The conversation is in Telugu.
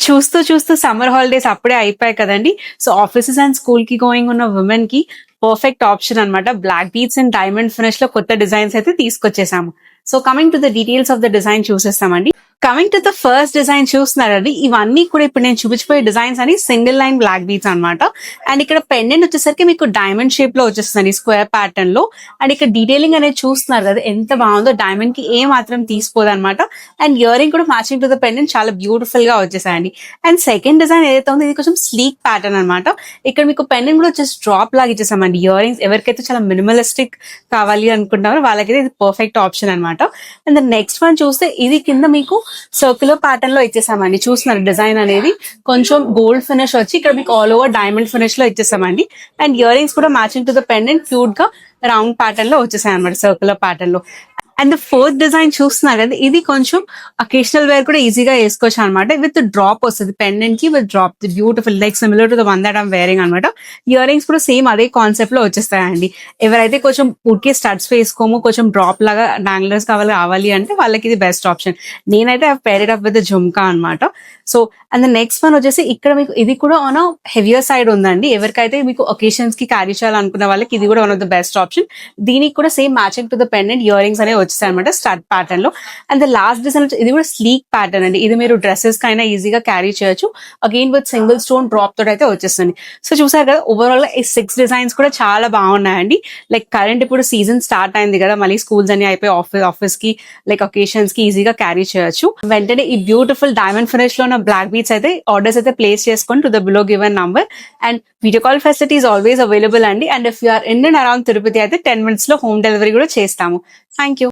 చూస్తూ చూస్తూ సమ్మర్ హాలిడేస్ అప్పుడే అయిపోయాయి కదండి. సో ఆఫీసెస్ అండ్ స్కూల్ కి గోయింగ్ ఉన్న ఉమెన్ కి పర్ఫెక్ట్ ఆప్షన్ అన్నమాట. Black beads and diamond finish లో కొత్త డిజైన్స్ అయితే తీసుకొచ్చేసాము. So coming to the details of the design చూసేస్తామండి. Coming to the first design చూస్తున్నారండి, ఇవన్నీ కూడా ఇప్పుడు నేను చూపించిపోయే డిజైన్స్ అని సింగిల్ లైన్ బ్లాక్ బీడ్స్ అన్నమాట. అండ్ ఇక్కడ పెండెంట్ వచ్చేసరికి మీకు డైమండ్ షేప్ లో వచ్చేస్తుంది స్క్వేర్ ప్యాటర్న్ లో. అండ్ ఇక్కడ డీటెయిలింగ్ అనేది చూస్తున్నారు కదా ఎంత బాగుందో, డైమండ్ కి ఏ మాత్రం తీసిపోదు అనమాట. అండ్ ఇయర్ రింగ్ కూడా మ్యాచింగ్ టు ద పెండెంట్ చాలా బ్యూటిఫుల్ గా వచ్చేసాయండి. అండ్ సెకండ్ డిజైన్ ఏదైతే ఉందో ఇది కొంచెం స్లీక్ ప్యాటర్న్ అనమాట. ఇక్కడ మీకు పెండెంట్ కూడా వచ్చేసి డ్రాప్ లాగా ఇచ్చేసామండి. ఇయర్ రింగ్స్ ఎవరికైతే చాలా మినిమలిస్టిక్ కావాలి అనుకుంటున్నారో వాళ్ళకైతే ఇది పర్ఫెక్ట్ ఆప్షన్ అనమాట. అండ్ నెక్స్ట్ వన్ చూస్తే ఇది కింద మీకు సర్క్యులర్ ప్యాటర్న్ లో ఇచ్చేసామండి. చూస్తున్నారు డిజైన్ అనేది కొంచెం గోల్డ్ ఫినిష్ వచ్చి ఇక్కడ మీకు ఆల్ ఓవర్ డైమండ్ ఫినిష్ లో ఇచ్చేసామండి. అండ్ ఇయర్ రింగ్స్ కూడా matching to the pendant cute గా రౌండ్ ప్యాటర్న్ లో వచ్చేసాయి అనమాట, సర్క్యులర్ ప్యాటర్న్ లో. అండ్ ఫోర్త్ డిజైన్ చూస్తున్నారు కదా, ఇది కొంచెం అకేషనల్ వేర్ కూడా ఈజీగా వేసుకోవచ్చు అనమాట. విత్ డ్రాప్ వస్తుంది పెండెంట్ కి, with drop beautiful like similar to the one that I'm wearing అనమాట. ఇయర్ రింగ్స్ కూడా సేమ్ అదే కాన్సెప్ట్ లో వచ్చేస్తాయండి. ఎవరైతే కొంచెం ఊరికే స్టడ్స్ వేసుకోము, కొంచెం డ్రాప్ లాగా డాంగ్లర్స్ కావాలి అంటే వాళ్ళకి ఇది బెస్ట్ ఆప్షన్. నేనైతే పేరెడ్ అప్ విత్ జుమ్కా అనమాట. సో అండ్ నెక్స్ట్ వన్ వచ్చేసి ఇక్కడ మీకు ఇది కూడా ఆన్ హెవియర్ సైడ్ ఉందండి. ఎవరికైతే మీకు ఒకేషన్స్ కి క్యారీ చేయాలనుకున్న వాళ్ళకి ఇది కూడా one of the best option. దీనికి కూడా same matching to the pendant ear rings అనేవి వచ్చేసాయి అనమాట స్టడ్ ప్యాటర్న్ లో. అండ్ ద లాస్ట్ డిజైన్ ఇది కూడా స్లీక్ ప్యాటర్న్ అండి. ఇది మీరు డ్రెస్సెస్ కైనా ఈజీగా క్యారీ చేయొచ్చు. Again with single stone drop తోటి అయితే వచ్చేస్తుంది. సో చూసారు కదా, ఓవరాల్ గా ఈ 6 డిజైన్స్ కూడా చాలా బాగున్నాయండి. లైక్ కరెంట్ ఇప్పుడు సీజన్ స్టార్ట్ అయింది కదా, మళ్ళీ స్కూల్స్ అన్ని అయిపోయి ఆఫీస్ కి లైక్ ఒకేషన్స్ కి ఈజీగా క్యారీ చేయొచ్చు. వెంటనే ఈ బ్యూటిఫుల్ డైమండ్ ఫినిష్ లో ఉన్న బ్లాక్ బీడ్స్ అయితే ఆర్డర్స్ అయితే ప్లేస్ చేసుకోండి to the below given number. And video call facility is always available అండి. And if you are in and around Tirupati అయితే 10 minutes లో హోమ్ డెలివరీ కూడా చేస్తాము. Thank you.